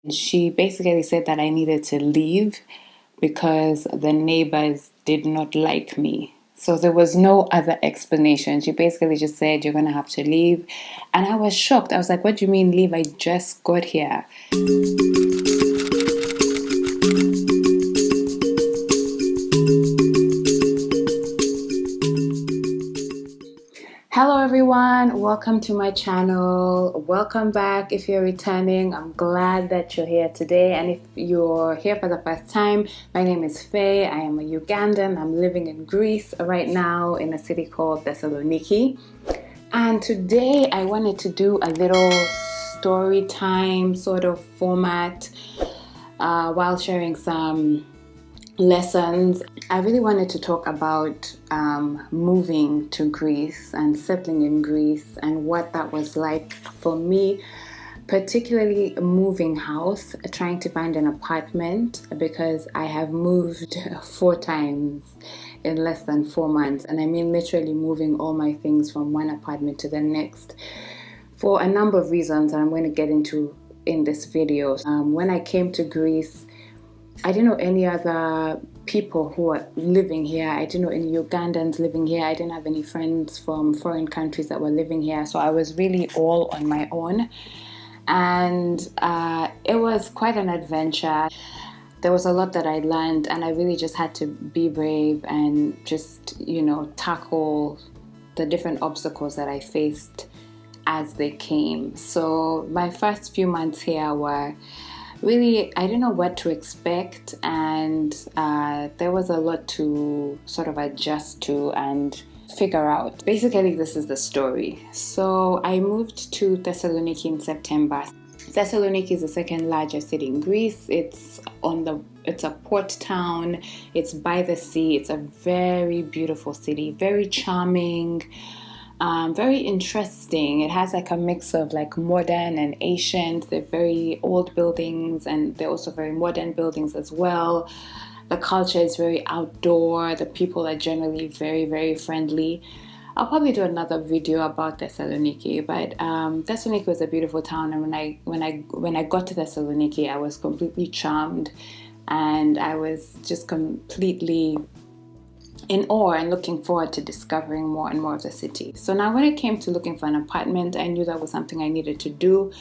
She basically said that I needed to leave because the neighbors did not like me. So there was no other explanation. She basically just said, "You're going to have to leave." And I was shocked. I was like, "What do you mean leave? I just got here." Hello everyone, welcome to my channel. Welcome back if you're returning. I'm glad that you're here today, and if you're here for the first time, my name is Faye. I am a Ugandan. I'm living in Greece right now in a city called Thessaloniki. And today I wanted to do a little story time sort of format while sharing some lessons. I really wanted to talk about moving to Greece and settling in Greece and what that was like for me, particularly moving house, trying to find an apartment, because I have moved 4 times in less than 4 months. And I mean literally moving all my things from one apartment to the next for a number of reasons that I'm going to get into in this video. When I came to Greece, I didn't know any other people who were living here. I didn't know any Ugandans living here. I didn't have any friends from foreign countries that were living here. So I was really all on my own. And it was quite an adventure. There was a lot that I learned, and I really just had to be brave and just, tackle the different obstacles that I faced as they came. So my first few months here were really, I didn't know what to expect, and there was a lot to sort of adjust to and figure out. Basically, this is the story. So I moved to Thessaloniki in September. Thessaloniki is the second largest city in Greece. It's a port town. It's by the sea. It's a very beautiful city, very charming. Very interesting. It has like a mix of like modern and ancient. They're very old buildings, and they're also very modern buildings as well. The culture is very outdoor. The people are generally very, very friendly. I'll probably do another video about Thessaloniki, but Thessaloniki was a beautiful town, and when I got to Thessaloniki, I was completely charmed, and I was just completely in awe and looking forward to discovering more and more of the city. So now when it came to looking for an apartment, I knew that was something I needed to do.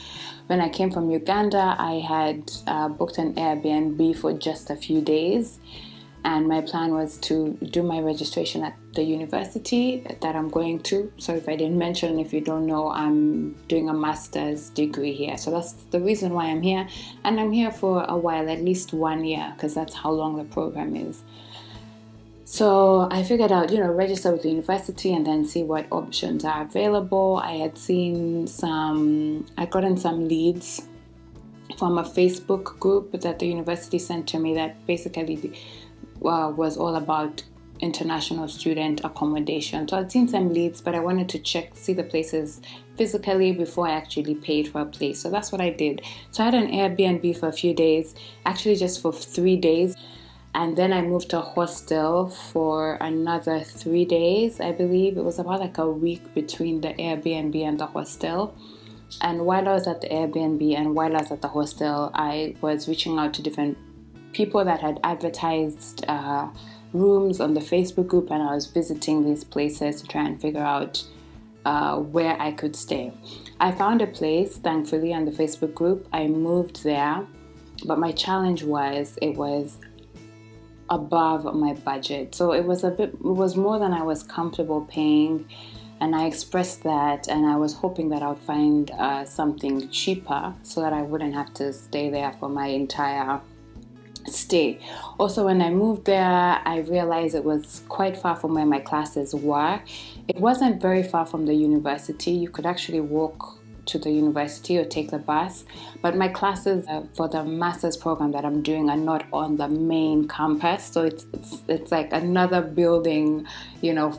When I came from Uganda, I had booked an Airbnb for just a few days, and my plan was to do my registration at the university that I'm going to. So if I didn't mention, if you don't know, I'm doing a master's degree here. So that's the reason why I'm here, and I'm here for a while, at least 1 year, because that's how long the program is. So I figured out, register with the university and then see what options are available. I gotten some leads from a Facebook group that the university sent to me that basically was all about international student accommodation. So I'd seen some leads, but I wanted to see the places physically before I actually paid for a place. So that's what I did. So I had an Airbnb for a few days, actually just for 3 days. And then I moved to a hostel for another 3 days, I believe. It was about like a week between the Airbnb and the hostel. And while I was at the Airbnb and while I was at the hostel, I was reaching out to different people that had advertised rooms on the Facebook group, and I was visiting these places to try and figure out where I could stay. I found a place, thankfully, on the Facebook group. I moved there, but my challenge was it was above my budget. So it was more than I was comfortable paying, and I expressed that, and I was hoping that I would find something cheaper so that I wouldn't have to stay there for my entire stay. Also, when I moved there, I realized it was quite far from where my classes were. It wasn't very far from the university. You could actually walk to the university or take the bus, but my classes for the master's program that I'm doing are not on the main campus, so it's like another building,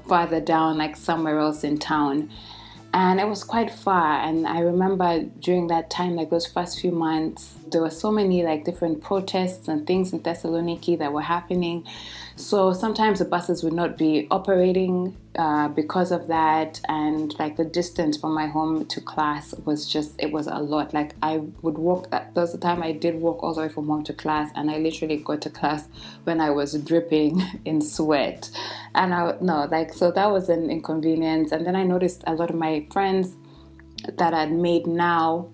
farther down, like somewhere else in town, and it was quite far. And I remember during that time, like those first few months, There were so many like different protests and things in Thessaloniki that were happening. So sometimes the buses would not be operating because of that, and like the distance from my home to class was it was a lot. Like I would walk, there was a time I did walk all the way from home to class, and I literally got to class when I was dripping in sweat. And so that was an inconvenience. And then I noticed a lot of my friends that I'd made now,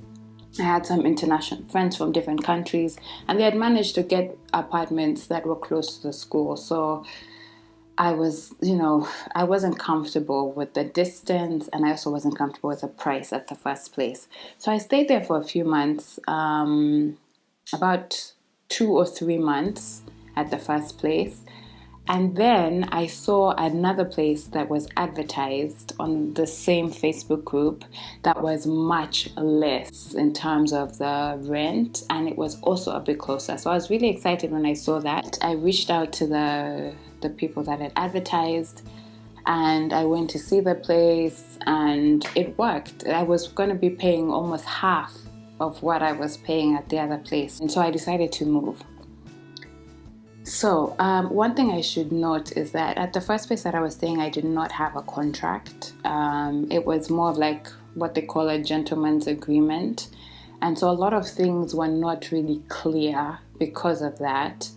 I had some international friends from different countries, and they had managed to get apartments that were close to the school. So I wasn't comfortable with the distance, and I also wasn't comfortable with the price at the first place. So I stayed there for a few months, about 2 or 3 months at the first place. And then I saw another place that was advertised on the same Facebook group that was much less in terms of the rent, and it was also a bit closer. So I was really excited when I saw that. I reached out to the people that had advertised, and I went to see the place, and it worked. I was going to be paying almost half of what I was paying at the other place, and so I decided to move. So one thing I should note is that at the first place that I was staying, I did not have a contract. It was more of like what they call a gentleman's agreement. And so a lot of things were not really clear because of that.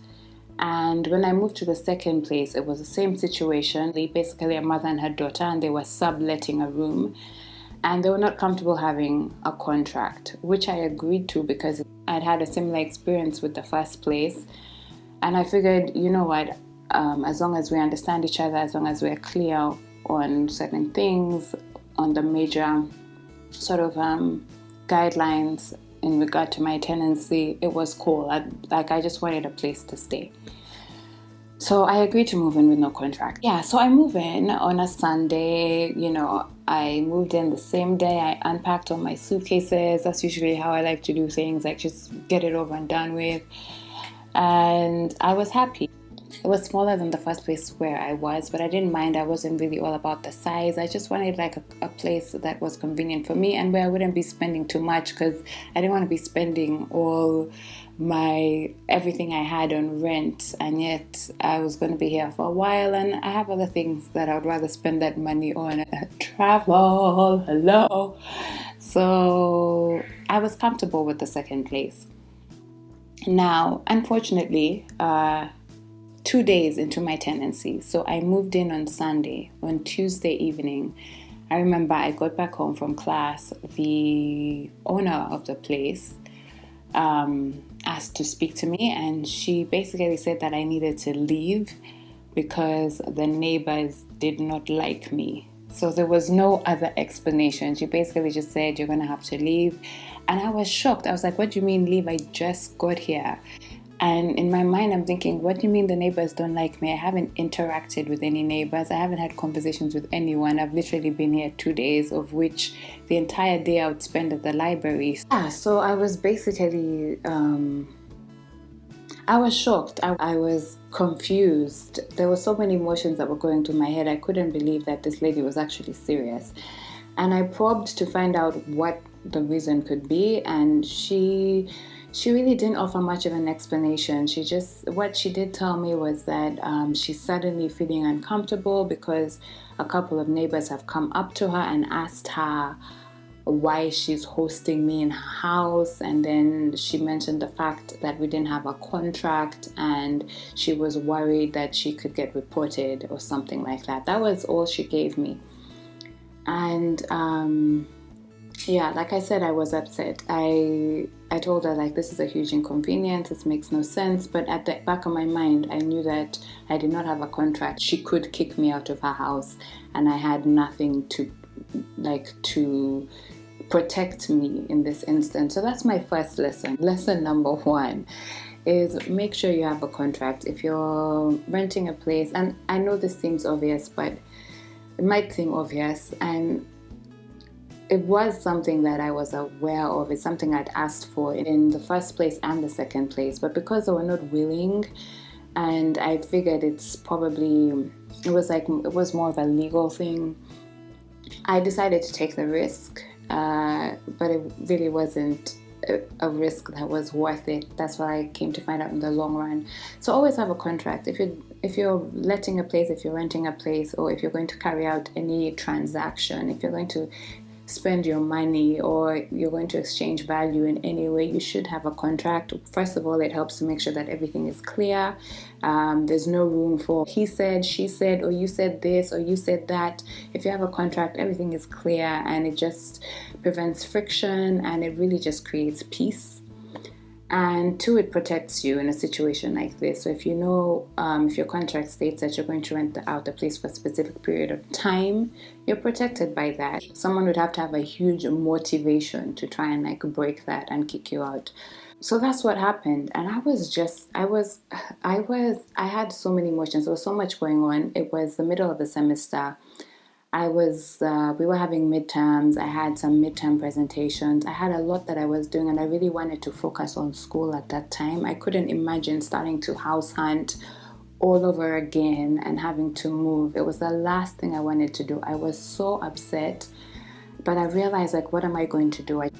And when I moved to the second place, it was the same situation. Basically a mother and her daughter, and they were subletting a room. And they were not comfortable having a contract, which I agreed to because I'd had a similar experience with the first place. And I figured, you know what, as long as we understand each other, as long as we're clear on certain things, on the major sort of guidelines in regard to my tenancy, it was cool. I just wanted a place to stay. So I agreed to move in with no contract. Yeah, so I moved in on a Sunday. I moved in the same day. I unpacked all my suitcases. That's usually how I like to do things, like just get it over and done with. And I was happy. It was smaller than the first place where I was, but I didn't mind. I wasn't really all about the size. I just wanted like a place that was convenient for me and where I wouldn't be spending too much, because I didn't want to be spending all everything I had on rent, and yet I was going to be here for a while, and I have other things that I would rather spend that money on. Travel, hello. So I was comfortable with the second place. Now, unfortunately, 2 days into my tenancy, so I moved in on Sunday. On Tuesday evening, I remember I got back home from class. The owner of the place asked to speak to me, and she basically said that I needed to leave because the neighbors did not like me. So there was no other explanation. She basically just said, you're going to have to leave. And I was shocked. I was like, what do you mean leave? I just got here. And in my mind, I'm thinking, what do you mean the neighbors don't like me? I haven't interacted with any neighbors. I haven't had conversations with anyone. I've literally been here 2 days, of which the entire day I would spend at the library. So I was basically, I was shocked. I was confused. There were so many emotions that were going through my head. I couldn't believe that this lady was actually serious. And I probed to find out what the reason could be, and she really didn't offer much of an explanation. What she did tell me was that she's suddenly feeling uncomfortable because a couple of neighbors have come up to her and asked her why she's hosting me in her house, and then she mentioned the fact that we didn't have a contract, and she was worried that she could get reported or something like that. That was all she gave me. And yeah, like I said, I was upset. I told her, like, this is a huge inconvenience, this makes no sense. But at the back of my mind, I knew that I did not have a contract. She could kick me out of her house, and I had nothing to protect me in this instance. So that's my first lesson. Lesson number 1 is make sure you have a contract. If you're renting a place, and I know this seems obvious, but it might seem obvious, and it was something that I was aware of. It's something I'd asked for in the first place and the second place, but because they were not willing, and I figured it was more of a legal thing, I decided to take the risk, but it really wasn't a risk that was worth it. That's what I came to find out in the long run. So always have a contract. If you're letting a place, if you're renting a place, or if you're going to carry out any transaction, if you're going to spend your money or you're going to exchange value in any way, you should have a contract. First of all, it helps to make sure that everything is clear. There's no room for he said, she said, or you said this, or you said that. If you have a contract, everything is clear, and it just prevents friction, and it really just creates peace. And two, it protects you in a situation like this. So if you know, if your contract states that you're going to rent out the place for a specific period of time, you're protected by that. Someone would have to have a huge motivation to try and like break that and kick you out. So that's what happened. And I had so many emotions. There was so much going on. It was the middle of the semester. We were having midterms. I had some midterm presentations. I had a lot that I was doing, and I really wanted to focus on school at that time. I couldn't imagine starting to house hunt all over again and having to move. It was the last thing I wanted to do. I was so upset, but I realized, like, what am I going to do? I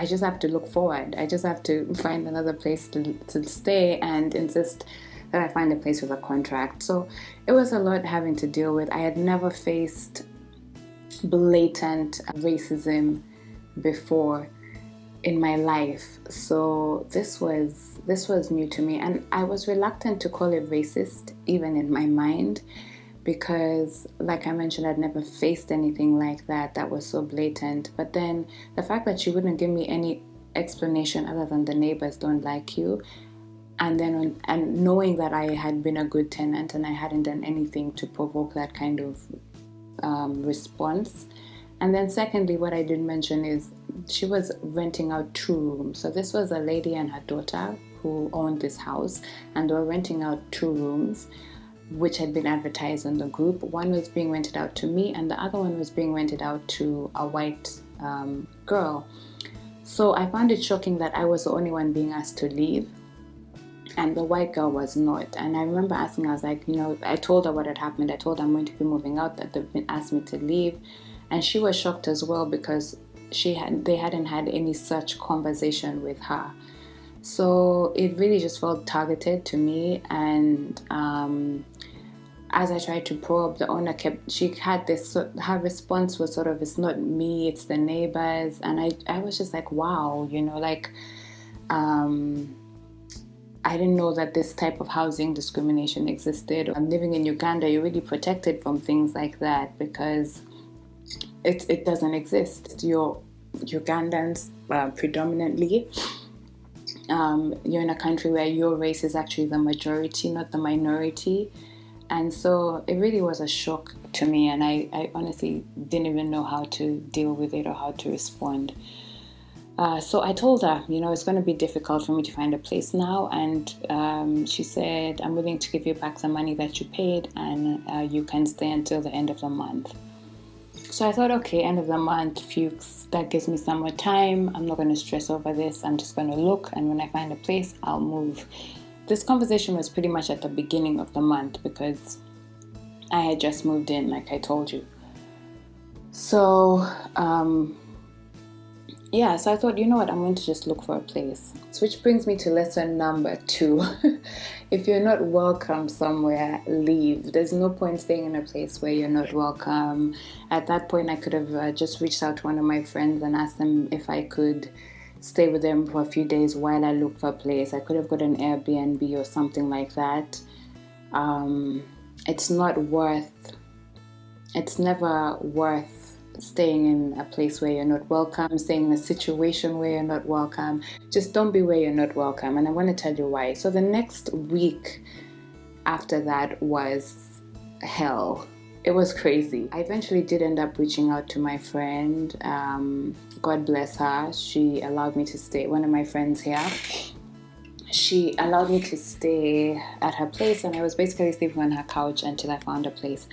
just have to look forward. I just have to find another place to stay and insist that I find a place with a contract. So it was a lot having to deal with. I had never faced blatant racism before in my life, so this was new to me, and I was reluctant to call it racist even in my mind, because like I mentioned, I'd never faced anything like that was so blatant. But then the fact that she wouldn't give me any explanation other than the neighbors don't like you, and then and knowing that I had been a good tenant and I hadn't done anything to provoke that kind of response. And then secondly, what I did mention is she was renting out 2 rooms. So this was a lady and her daughter who owned this house, and they were renting out 2 rooms which had been advertised in the group. One was being rented out to me, and the other one was being rented out to a white girl. So I found it shocking that I was the only one being asked to leave, and the white girl was not. And I remember asking, I was like, I told her what had happened. I told her I'm going to be moving out, that they've been asked me to leave. And she was shocked as well, because they hadn't had any such conversation with her. So it really just felt targeted to me. And as I tried to probe, the owner her response was sort of, it's not me, it's the neighbors. And I was just like, wow, I didn't know that this type of housing discrimination existed. I'm living in Uganda, you're really protected from things like that, because it doesn't exist. You're Ugandans predominantly. You're in a country where your race is actually the majority, not the minority. And so it really was a shock to me, and I honestly didn't even know how to deal with it or how to respond. So I told her, it's going to be difficult for me to find a place now. And she said, I'm willing to give you back the money that you paid, and you can stay until the end of the month. So I thought, okay, end of the month, Fuchs, that gives me some more time. I'm not going to stress over this. I'm just going to look, and when I find a place, I'll move. This conversation was pretty much at the beginning of the month, because I had just moved in, like I told you. So, so I thought, you know what, I'm going to just look for a place. Which brings me to lesson number 2. If you're not welcome somewhere, leave. There's no point staying in a place where you're not welcome. At that point, I could have just reached out to one of my friends and asked them if I could stay with them for a few days while I look for a place. I could have got an Airbnb or something like that. It's never worth staying in a place where you're not welcome, staying in a situation where you're not welcome. Just don't be where you're not welcome. And I want to tell you why. So the next week after that was hell. It was crazy. I eventually did end up reaching out to my friend. God bless her. She allowed me to stay. One of my friends here, she allowed me to stay at her place, and I was basically sleeping on her couch until I found a place.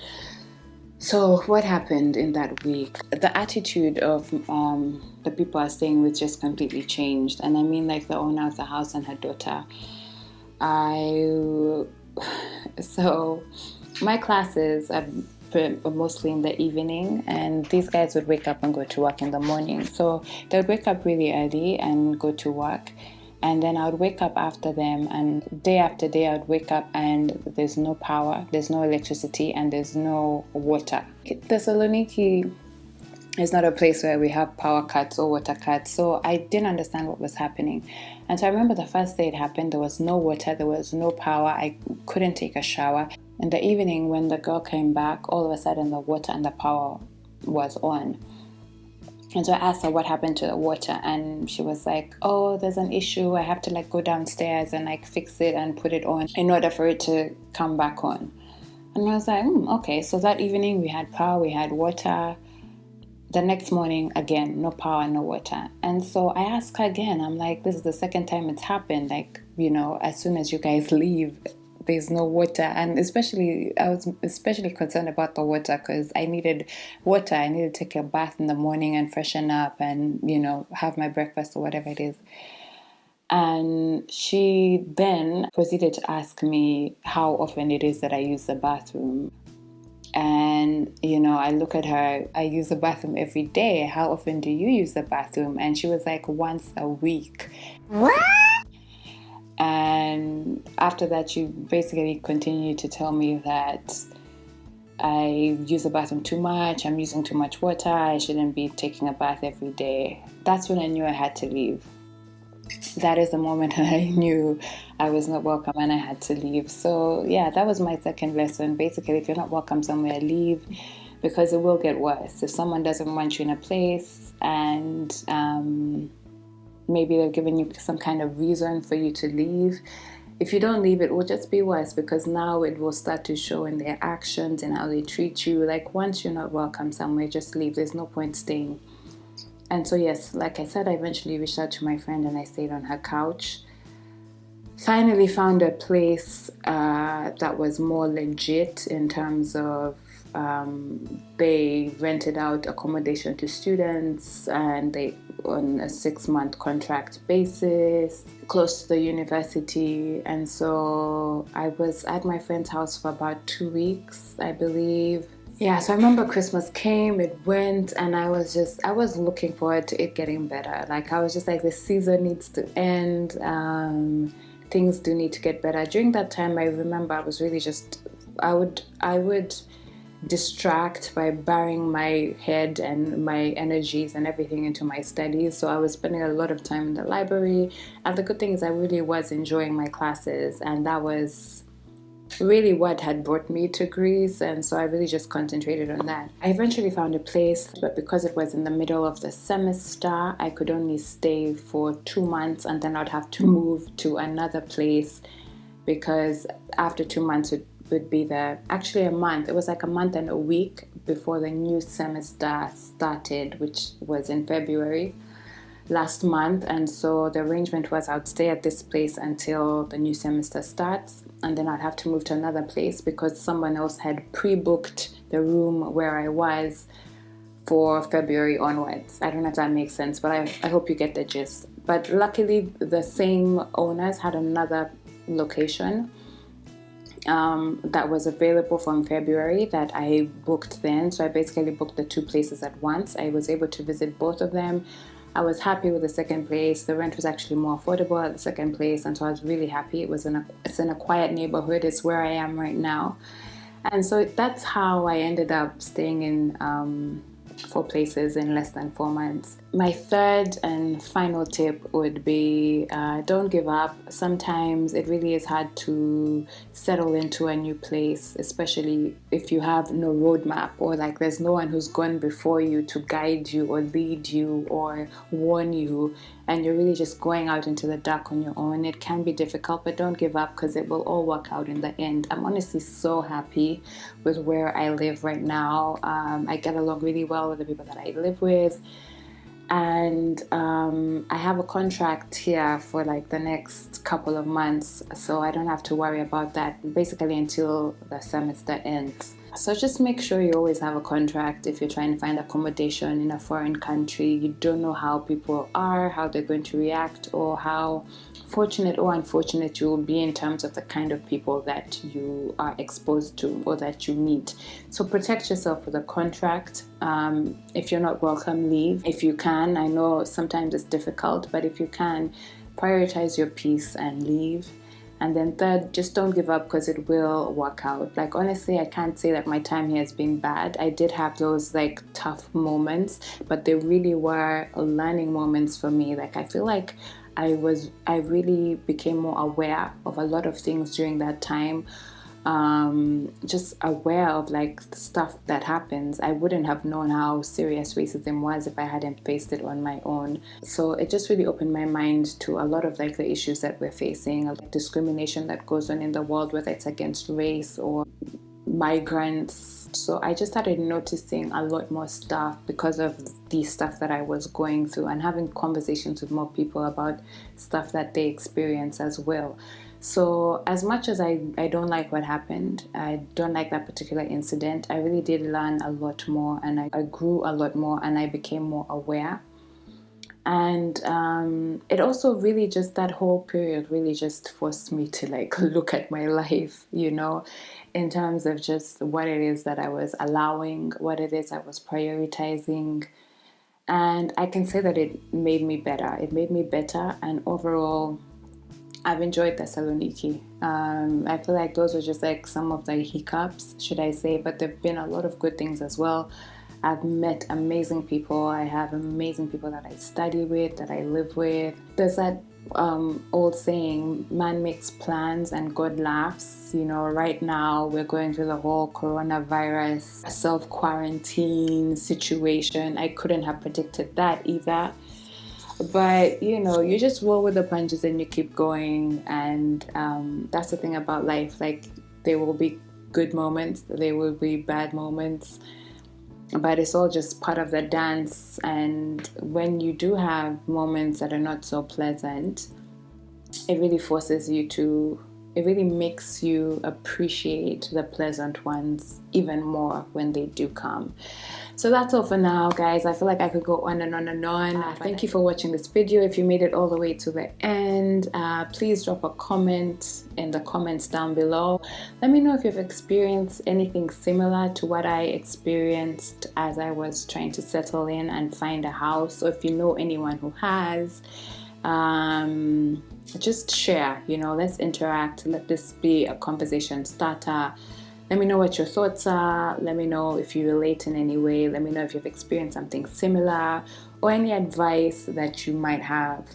So what happened in that week? The attitude of the people I was staying with just completely changed. And I mean, like, the owner of the house and her daughter. So my classes, mostly in the evening, and these guys would wake up and go to work in the morning. So they would wake up really early and go to work, and then I would wake up after them, and day after day I would wake up and there's no power, there's no electricity, and there's no water. Thessaloniki is not a place where we have power cuts or water cuts, so I didn't understand what was happening. And so I remember the first day it happened, there was no water, there was no power, I couldn't take a shower. In the evening, when the girl came back, all of a sudden the water and the power was on. And so I asked her what happened to the water, and she was like, oh, there's an issue, I have to like go downstairs and like fix it and put it on in order for it to come back on. And I was like, okay. So that evening we had power, we had water. The next morning, again, no power, no water. And so I asked her again, I'm like, this is the second time it's happened, like, you know, as soon as you guys leave, there's no water. And I was especially concerned about the water because I needed water. I needed to take a bath in the morning and freshen up and, you know, have my breakfast or whatever it is. And she then proceeded to ask me how often it is that I use the bathroom. And, you know, I look at her, I use the bathroom every day. How often do you use the bathroom? And she was like, once a week. What? And after that, she basically continued to tell me that I use the bathroom too much, I'm using too much water, I shouldn't be taking a bath every day. That's when I knew I had to leave. That is the moment I knew I was not welcome and I had to leave. So yeah, that was my second lesson. Basically, if you're not welcome somewhere, leave, because it will get worse. If someone doesn't want you in a place and maybe they've given you some kind of reason for you to leave, if you don't leave, it will just be worse, because now it will start to show in their actions and how they treat you. Like, once you're not welcome somewhere, just leave. There's no point staying. And so yes, like I said, I eventually reached out to my friend and I stayed on her couch. Finally found a place that was more legit in terms of they rented out accommodation to students, and they on a 6-month contract basis, close to the university. And so I was at my friend's house for about 2 weeks, I believe. Yeah, so I remember Christmas came, it went, and I was looking forward to it getting better. Like, I was just like, this season needs to end. Things do need to get better. During that time, I remember I was really just, I would distract by burying my head and my energies and everything into my studies. So I was spending a lot of time in the library. And the good thing is I really was enjoying my classes, and that was really what had brought me to Greece. And so I really just concentrated on that. I eventually found a place, but because it was in the middle of the semester, I could only stay for 2 months, and then I'd have to move to another place, because after 2 months it would be actually a month. It was like a month and a week before the new semester started, which was in February last month. And so the arrangement was I'd stay at this place until the new semester starts, and then I'd have to move to another place because someone else had pre-booked the room where I was for February onwards. I don't know if that makes sense, but I hope you get the gist. But luckily the same owners had another location that was available from February that I booked then. So I basically booked the 2 places at once. I was able to visit both of them. I was happy with the second place. The rent was actually more affordable at the second place, and so I was really happy. It's in a quiet neighborhood. It's where I am right now. And so that's how I ended up staying in 4 places in less than 4 months. My third and final tip would be don't give up. Sometimes it really is hard to settle into a new place, especially if you have no roadmap, or like there's no one who's gone before you to guide you or lead you or warn you, and you're really just going out into the dark on your own. It can be difficult, but don't give up, because it will all work out in the end. I'm honestly so happy with where I live right now. I get along really well with the people that I live with. And I have a contract here for like the next couple of months, so I don't have to worry about that basically until the semester ends. So just make sure you always have a contract if you're trying to find accommodation in a foreign country. You don't know how people are, how they're going to react, or how fortunate or unfortunate you will be in terms of the kind of people that you are exposed to or that you meet. So protect yourself with a contract. If you're not welcome, leave. If you can, I know sometimes it's difficult, but if you can, prioritize your peace and leave. And then third, just don't give up, because it will work out. Like, honestly, I can't say that my time here has been bad. I did have those like tough moments, but they really were learning moments for me. Like, I feel like I really became more aware of a lot of things during that time. Just aware of like the stuff that happens. I wouldn't have known how serious racism was if I hadn't faced it on my own. So it just really opened my mind to a lot of like the issues that we're facing, like discrimination that goes on in the world, whether it's against race or migrants. So I just started noticing a lot more stuff because of the stuff that I was going through, and having conversations with more people about stuff that they experience as well. So as much as I don't like what happened, I don't like that particular incident, I really did learn a lot more, and I grew a lot more, and I became more aware. And it also really just, that whole period really just forced me to like look at my life, in terms of just what it is that I was allowing, what it is I was prioritizing. And I can say that it made me better. It made me better, and overall, I've enjoyed Thessaloniki. I feel like those were just like some of the hiccups, should I say, but there have been a lot of good things as well. I've met amazing people. I have amazing people that I study with, that I live with. There's that old saying, man makes plans and God laughs. Right now we're going through the whole coronavirus self-quarantine situation. I couldn't have predicted that either. But you just roll with the punches and you keep going. And that's the thing about life. Like, there will be good moments, there will be bad moments, but it's all just part of the dance. And when you do have moments that are not so pleasant, it really forces you to, it really makes you appreciate the pleasant ones even more when they do come. So that's all for now, guys. I feel like I could go on and on and on. Thank you for watching this video. If you made it all the way to the end, please drop a comment in the comments down below. Let me know if you've experienced anything similar to what I experienced as I was trying to settle in and find a house, or if you know anyone who has. Just share, let's interact. Let this be a conversation starter. Let me know what your thoughts are. Let me know if you relate in any way. Let me know if you've experienced something similar, or any advice that you might have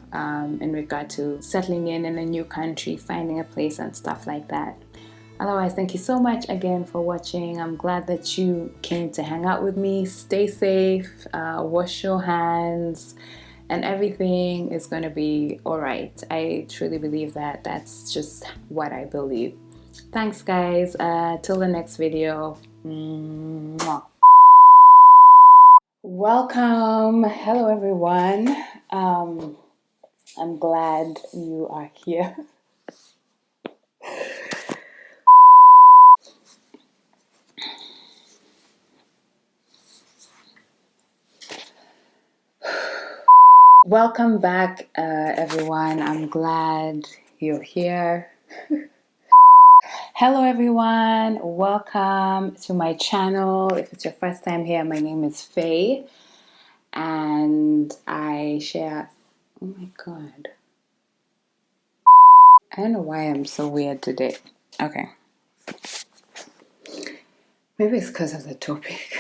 in regard to settling in a new country, finding a place and stuff like that. Otherwise, thank you so much again for watching. I'm glad that you came to hang out with me. Stay safe, wash your hands, and everything is going to be all right. I truly believe that. That's just what I believe. Thanks, guys. Till the next video. Mwah. Welcome. Hello, everyone. I'm glad you are here. Welcome back, everyone. I'm glad you're here. Hello, everyone. Welcome to my channel. If it's your first time here, my name is Faye, and I share. Oh my god. I don't know why I'm so weird today. Okay. Maybe it's because of the topic.